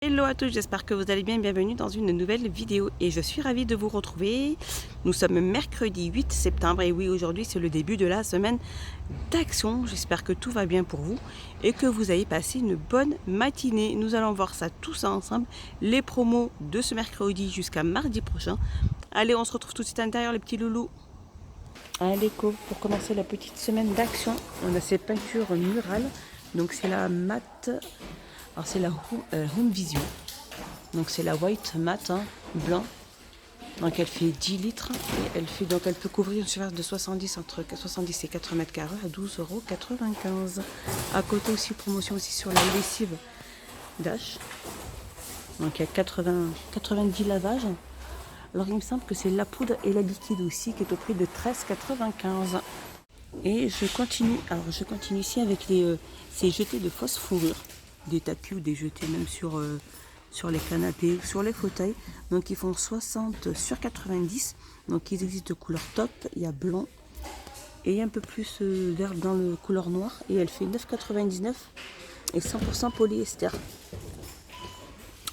Hello à tous, j'espère que vous allez bien, bienvenue dans une nouvelle vidéo et je suis ravie de vous retrouver. Nous sommes mercredi 8 septembre et oui, aujourd'hui c'est le début de la semaine d'action. J'espère que tout va bien pour vous et que vous avez passé une bonne matinée. Nous allons voir ça tous ensemble, les promos de ce mercredi jusqu'à mardi prochain. Allez, on se retrouve tout de suite à l'intérieur les petits loulous. Allez, pour commencer la petite semaine d'action, on a ces peintures murales. Donc c'est la mat. Alors c'est la Home Vision, donc c'est la white mat blanc, donc elle fait 10 litres et elle peut couvrir une surface de 70 entre 70 et 80 mètres carrés à 12,95 €. À côté aussi promotion aussi sur la lessive Dash, donc il y a 90 lavages. Alors il me semble que c'est la poudre et la liquide aussi qui est au prix de 13,95 €. Et je continue ici avec ces jetés de fausse fourrure, des tapis ou des jetés même sur les canapés, sur les fauteuils. Donc ils font 60 sur 90. Donc ils existent de couleur top, il y a blanc et un peu plus vert dans le couleur noir. Et elle fait 9,99 € et 100% polyester.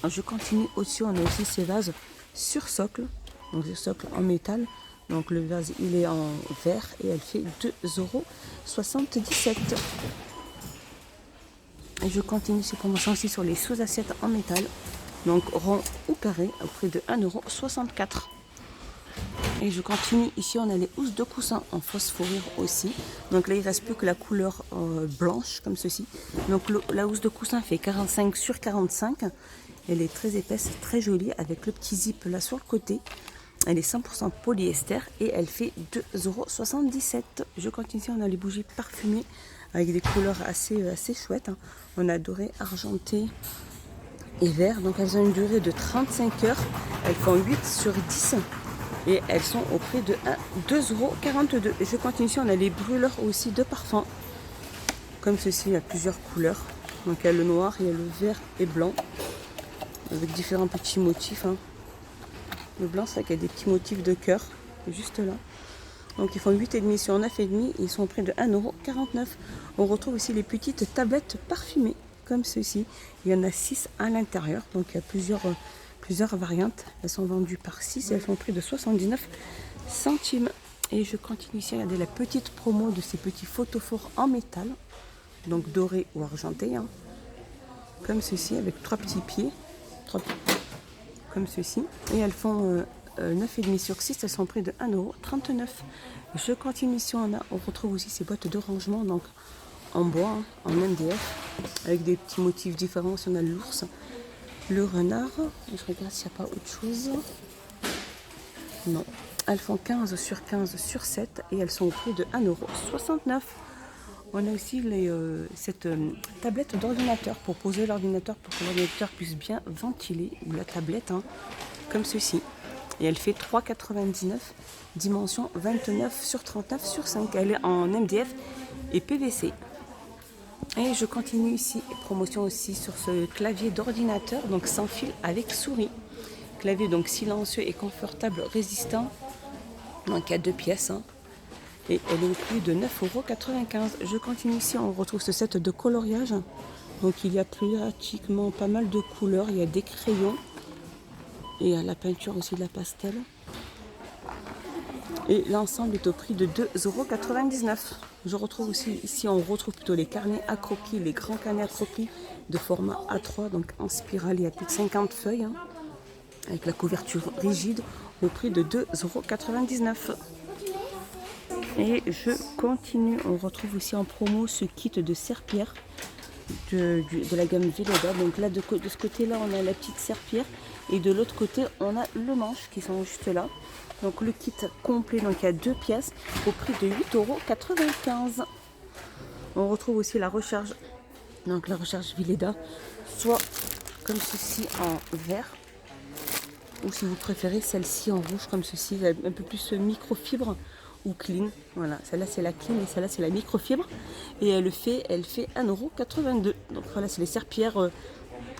Alors, je continue aussi, on a aussi ces vases sur socle, donc des socles en métal. Donc le vase il est en verre et elle fait 2,77 €. Et je continue ces promotions aussi sur les sous-assiettes en métal, donc rond ou carré, au prix de 1,64 €. Et je continue, ici on a les housses de coussin en fausse fourrure aussi. Donc là il ne reste plus que la couleur blanche comme ceci. Donc la housse de coussin fait 45 sur 45. Elle est très épaisse, très jolie avec le petit zip là sur le côté. Elle est 100% polyester et elle fait 2,77 €. Je continue, on a les bougies parfumées avec des couleurs assez chouettes. On a doré, argenté et vert. Donc elles ont une durée de 35 heures. Elles font 8 sur 10 et elles sont au prix de 2,42 €. Et je continue, on a les brûleurs aussi de parfum. Comme ceci, il y a plusieurs couleurs. Donc il y a le noir, il y a le vert et blanc avec différents petits motifs. Le blanc, c'est qu'il y a des petits motifs de cœur, juste là. Donc ils font 8,5 sur 9,5. Ils sont au prix de 1,49 €. On retrouve aussi les petites tablettes parfumées, comme ceci. Il y en a 6 à l'intérieur. Donc il y a plusieurs variantes. Elles sont vendues par 6 et elles font au prix de 79 centimes. Et je continue ici à regarder la petite promo de ces petits photophores en métal. Donc doré ou argenté. Comme ceci, avec 3 petits pieds. Comme ceci, et elles font 9,5 sur 6, elles sont au prix de 1,39 €. Je continue ici, on retrouve aussi ces boîtes de rangement, donc en bois, en MDF, avec des petits motifs différents. On a l'ours, le renard, je regarde s'il n'y a pas autre chose. Non, elles font 15 sur 15 sur 7 et elles sont au prix de 1,69 €. On a aussi cette tablette d'ordinateur pour poser l'ordinateur, pour que l'ordinateur puisse bien ventiler, ou la tablette, comme ceci. Et elle fait 3,99 €, dimension 29 sur 39 sur 5. Elle est en MDF et PVC. Et je continue ici, promotion aussi sur ce clavier d'ordinateur, donc sans fil avec souris. Clavier donc silencieux et confortable, résistant. Donc il y a 2 pièces. Et elle est au prix de 9,95 €. Je continue ici, on retrouve ce set de coloriage. Donc il y a pratiquement pas mal de couleurs. Il y a des crayons et la peinture aussi de la pastel. Et l'ensemble est au prix de 2,99 €. Je retrouve aussi, ici on retrouve plutôt les carnets à croquis, les grands carnets à croquis de format A3, donc en spirale, il y a plus de 50 feuilles, avec la couverture rigide, au prix de 2,99 €. Et je continue, on retrouve aussi en promo ce kit de serpillère de la gamme Velleda. Donc là de ce côté là on a la petite serpillère et de l'autre côté on a le manche qui sont juste là. Donc le kit complet, donc il y a 2 pièces au prix de 8,95 €. On retrouve aussi la recharge, donc la recharge Velleda, soit comme ceci en vert, ou si vous préférez celle-ci en rouge comme ceci, un peu plus microfibre ou clean. Voilà, celle-là c'est la clean et celle-là c'est la microfibre. Et elle fait 1,82 €. Donc voilà, c'est les serpillères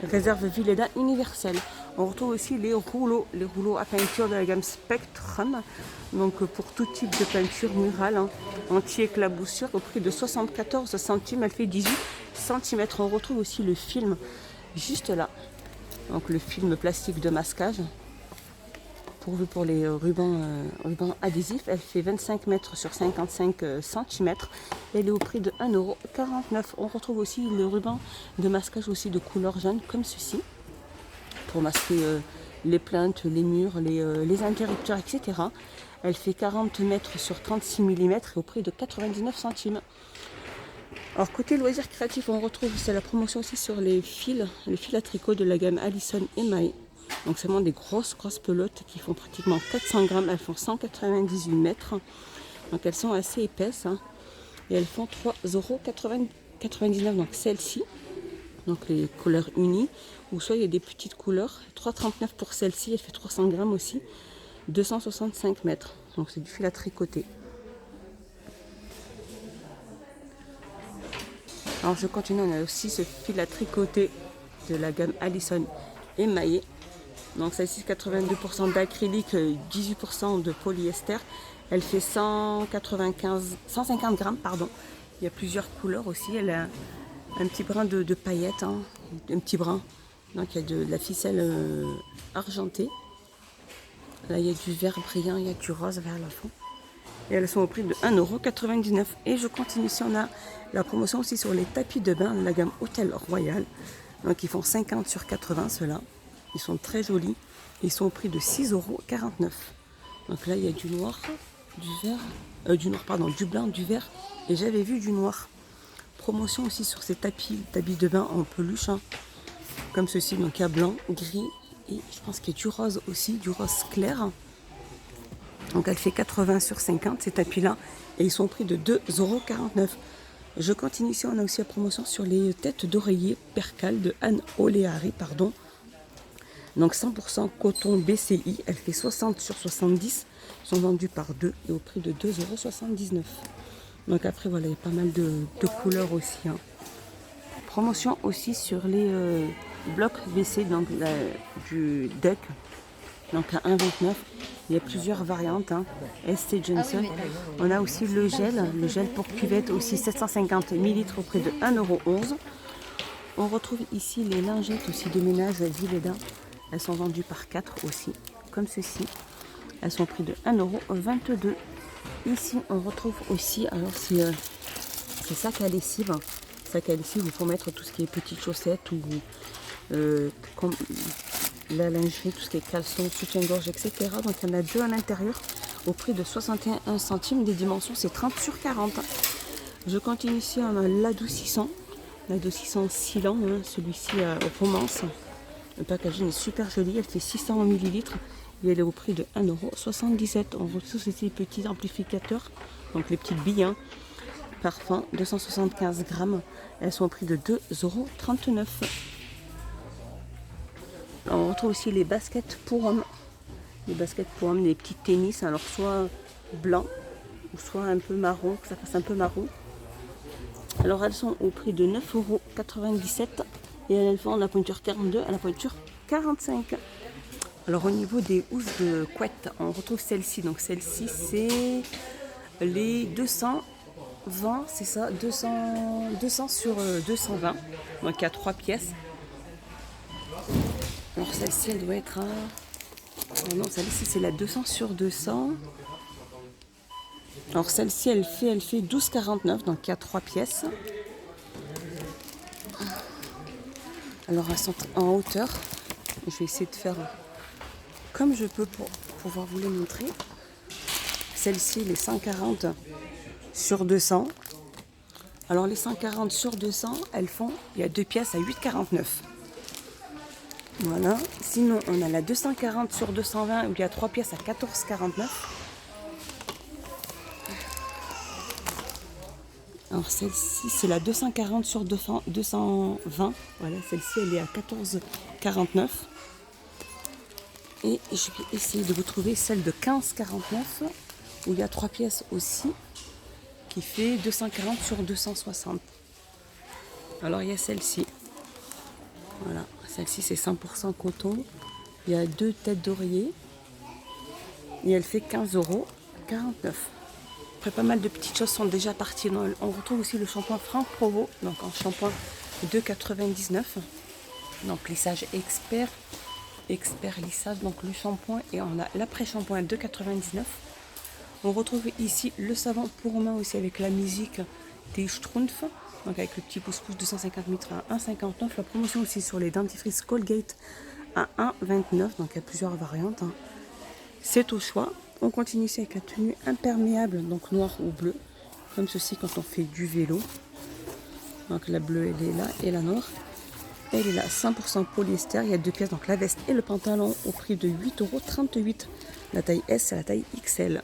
réserve Velleda universelle. On retrouve aussi les rouleaux à peinture de la gamme Spectrum. Donc pour tout type de peinture murale, anti-éclaboussure, au prix de 74 centimes. Elle fait 18 cm. On retrouve aussi le film juste là. Donc le film plastique de masquage. Pourvu pour les rubans adhésifs. Elle fait 25 mètres sur 55 cm. Elle est au prix de 1,49 €. On retrouve aussi le ruban de masquage aussi de couleur jaune comme ceci. Pour masquer les plaintes, les murs, les interrupteurs, etc. Elle fait 40 mètres sur 36 mm et au prix de 99 centimes. Alors côté loisirs créatifs, on retrouve, c'est la promotion aussi sur les fils à tricot de la gamme Allison Emaille. Donc c'est vraiment des grosses pelotes qui font pratiquement 400 grammes, elles font 198 mètres. Donc elles sont assez épaisses hein. Et elles font 3,99 €. Donc celle-ci, donc les couleurs unies, ou soit il y a des petites couleurs, 3,39 € pour celle-ci, elle fait 300 grammes aussi, 265 mètres. Donc c'est du fil à tricoter. Alors je continue, on a aussi ce fil à tricoter de la gamme Allison émaillé. Donc celle-ci 82% d'acrylique, 18% de polyester. Elle fait 150 grammes, pardon. Il y a plusieurs couleurs aussi. Elle a un petit brin de paillettes, hein, un petit brin. Donc il y a de la ficelle argentée. Là il y a du vert brillant, il y a du rose vers la fond. Et elles sont au prix de 1,99 €. Et je continue, ici on a la promotion aussi sur les tapis de bain de la gamme Hôtel Royal. Donc ils font 50 sur 80 ceux-là. Ils sont très jolis. Ils sont au prix de 6,49 €. Donc là il y a du noir, du vert, du blanc, du vert. Et j'avais vu du noir. Promotion aussi sur ces tapis de bain en peluche. Hein, comme ceci. Donc il y a blanc, gris et je pense qu'il y a du rose aussi, du rose clair. Donc elle fait 80 sur 50 ces tapis là et ils sont au prix de 2,49 €. Je continue ici, on a aussi la promotion sur les têtes d'oreiller percale de Anne Oleari, pardon. Donc 100% coton BCI, elle fait 60 sur 70, sont vendus par deux et au prix de 2,79 €. Donc après voilà, il y a pas mal de couleurs aussi. Hein. Promotion aussi sur les blocs WC, donc du deck, donc à 1,29 €. Il y a plusieurs variantes, hein. ST Johnson. On a aussi le gel pour cuvette aussi 750 ml au prix de 1,11 €. On retrouve ici les lingettes aussi de ménage Vileda. Elles sont vendues par 4 aussi, comme ceci. Elles sont au prix de 1,22 €. Ici, on retrouve aussi, alors c'est sac à lessive. Sac à lessive, il faut mettre tout ce qui est petites chaussettes ou comme la lingerie, tout ce qui est caleçon, soutien-gorge, etc. Donc il y en a deux à l'intérieur au prix de 61 centimes. Des dimensions, c'est 30 sur 40. Je continue ici, on a l'adoucissant Silan, hein, celui-ci au romance. Le packaging est super joli, elle fait 600 ml et elle est au prix de 1,77 €. On retrouve aussi les petits amplificateurs, donc les petites billes, hein. Parfum, 275 grammes, elles sont au prix de 2,39 €. On retrouve aussi les baskets pour hommes. Les baskets pour hommes, les petits tennis, alors soit blanc ou soit un peu marron, que ça fasse un peu marron. Alors elles sont au prix de 9,97 € et elles font la pointure 42 à la pointure 45. Alors au niveau des housses de couette, on retrouve celle-ci. Donc celle-ci c'est les 220, c'est ça, 200 sur 220. Donc il y a 3 pièces. Alors celle-ci elle doit être à... Oh non, celle-ci c'est la 200 sur 200. Alors celle-ci elle fait 12,49, donc il y a 3 pièces. Alors elles sont en hauteur. Je vais essayer de faire comme je peux pour pouvoir vous les montrer. Celle-ci les 140 sur 200. Alors les 140 sur 200, elles font, il y a 2 pièces à 8,49. Voilà. Sinon on a la 240 sur 220 où il y a 3 pièces à 14,49. Alors celle-ci c'est la 240 sur 220. Voilà, celle-ci elle est à 14,49. Et je vais essayer de vous trouver celle de 15,49 où il y a 3 pièces aussi qui fait 240 sur 260. Alors il y a celle-ci. Voilà, celle-ci c'est 100% coton. Il y a 2 têtes d'oreiller et elle fait 15,49 €. Après pas mal de petites choses sont déjà parties. On retrouve aussi le shampoing Franck Provo, donc en shampoing 2,99. Donc lissage expert lissage, donc le shampoing, et on a l'après-shampoing 2,99. On retrouve ici le savon pour main aussi avec la musique des Schtroumpfs, donc avec le petit pouce-pouce 250 ml à 1,59. La promotion aussi sur les dentifrices Colgate à 1,29, donc il y a plusieurs variantes, hein. C'est au choix. On continue ici avec la tenue imperméable, donc noir ou bleu, comme ceci quand on fait du vélo. Donc la bleue elle est là et la noire elle est là, 100% polyester. Il y a deux pièces, donc la veste et le pantalon au prix de 8,38 €, la taille S et la taille XL.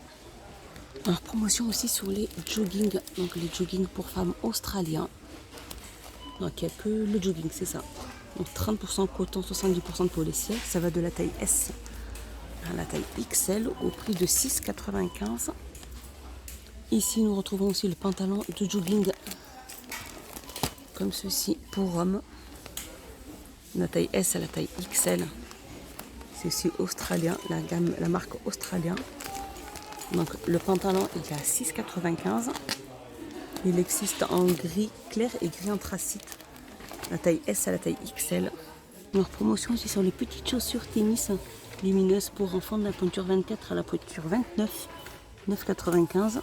Alors promotion aussi sur les jogging, donc les jogging pour femmes australiens. Donc il n'y a que le jogging, c'est ça. Donc 30% coton, 70% de polyester. Ça va de la taille S à la taille XL au prix de 6,95 €. Ici nous retrouvons aussi le pantalon de jogging comme ceci pour hommes. La taille S à la taille XL. C'est aussi australien, la marque australien. Donc le pantalon il est à 6,95 €. Il existe en gris clair et gris anthracite. La taille S à la taille XL. Leur promotion aussi sur les petites chaussures tennis lumineuses pour enfants de la pointure 24 à la pointure 29, 9,95 €.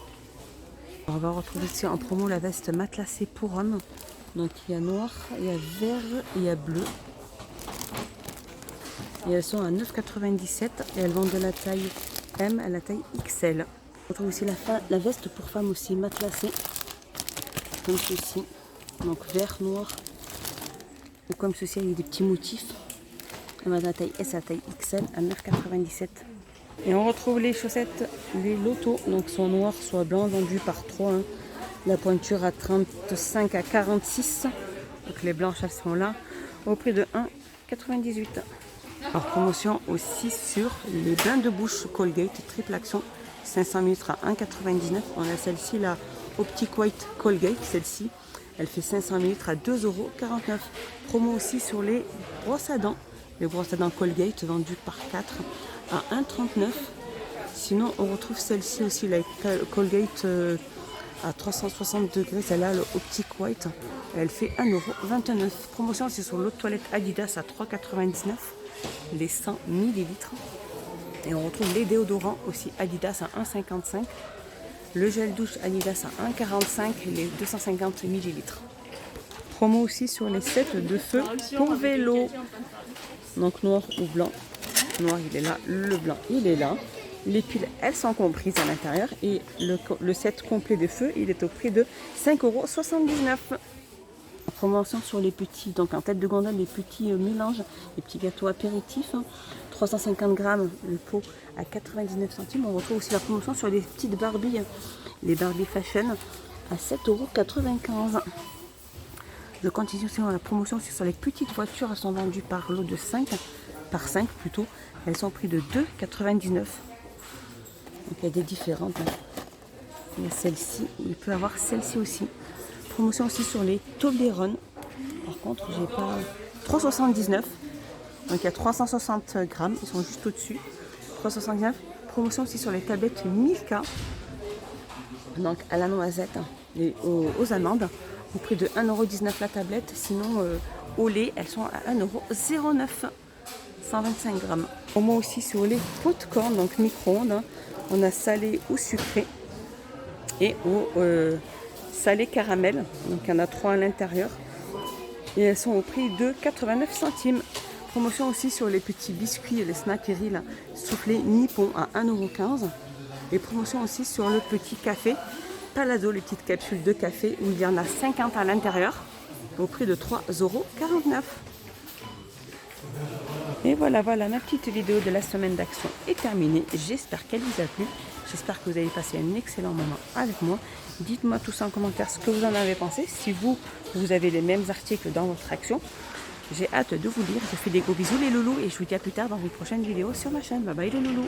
On va retrouver ici en promo la veste matelassée pour hommes. Donc il y a noir, il y a vert et il y a bleu. Et elles sont à 9,97 € et elles vont de la taille M à la taille XL. On retrouve aussi la veste pour femmes aussi matelassée, comme ceci. Donc vert, noir, ou comme ceci avec des petits motifs. On va de la taille S à la taille XL à 9,97 €. Et on retrouve les chaussettes, les lotos, donc soit noires, soit blancs, vendues par 3. Hein. La pointure à 35 à 46. Donc les blanches elles sont là, au prix de 1,98 €. Alors promotion aussi sur les bains de bouche Colgate triple action 500 ml à 1,99 €. On a celle-ci la Optic White Colgate, celle-ci elle fait 500 ml à 2,49 €. Promo aussi sur les brosses à dents Colgate vendues par 4 à 1,39 €. Sinon on retrouve celle-ci aussi la Colgate à 360 degrés, celle-là le Optic White, elle fait 1,29 €. Promotion c'est sur l'eau de toilette Adidas à 3,99 €. Les 100 ml. Et on retrouve les déodorants aussi Adidas à 1,55 €. Le gel douche Adidas à 1,45 € les 250 ml. Promo aussi sur les sets de feu pour vélo. Donc noir ou blanc. Noir il est là, le blanc il est là. Les piles elles sont comprises à l'intérieur. Et le set complet de feu il est au prix de 5,79 €. Promotion sur les petits, donc en tête de gondole, les petits mélanges, les petits gâteaux apéritifs, hein, 350 grammes, le pot à 99 centimes. On retrouve aussi la promotion sur les petites Barbie, les Barbie Fashion à 7,95 €. Je continue sur la promotion aussi sur les petites voitures, elles sont vendues par lot de 5, par 5 plutôt, elles sont au prix de 2,99 €. Donc il y a des différentes, hein. Il y a celle-ci, il peut y avoir celle-ci aussi. Promotion aussi sur les Toblerone. Par contre, j'ai pas 3,79 €. Donc il y a 360 grammes, ils sont juste au-dessus. 3,79 €. Promotion aussi sur les tablettes Milka. Donc à la noisette et aux amandes. Au prix de 1,19 € la tablette. Sinon au lait, elles sont à 1,09 €. 125 grammes. Promo aussi sur les pop-corn, donc micro-ondes. Hein. On a salé ou sucré. Et au salé caramel, donc il y en a 3 à l'intérieur et elles sont au prix de 89 centimes. Promotion aussi sur les petits biscuits, les snackeries là, soufflés Nippon à 1,15 €. Et promotion aussi sur le petit café Palazzo, les petites capsules de café où il y en a 50 à l'intérieur au prix de 3,49 €. Et voilà, ma petite vidéo de la semaine d'action est terminée. J'espère qu'elle vous a plu. J'espère que vous avez passé un excellent moment avec moi. Dites-moi tout ça en commentaire ce que vous en avez pensé. Si vous avez les mêmes articles dans votre action. J'ai hâte de vous lire. Je vous fais des gros bisous les loulous et je vous dis à plus tard dans une prochaine vidéo sur ma chaîne. Bye bye les loulous.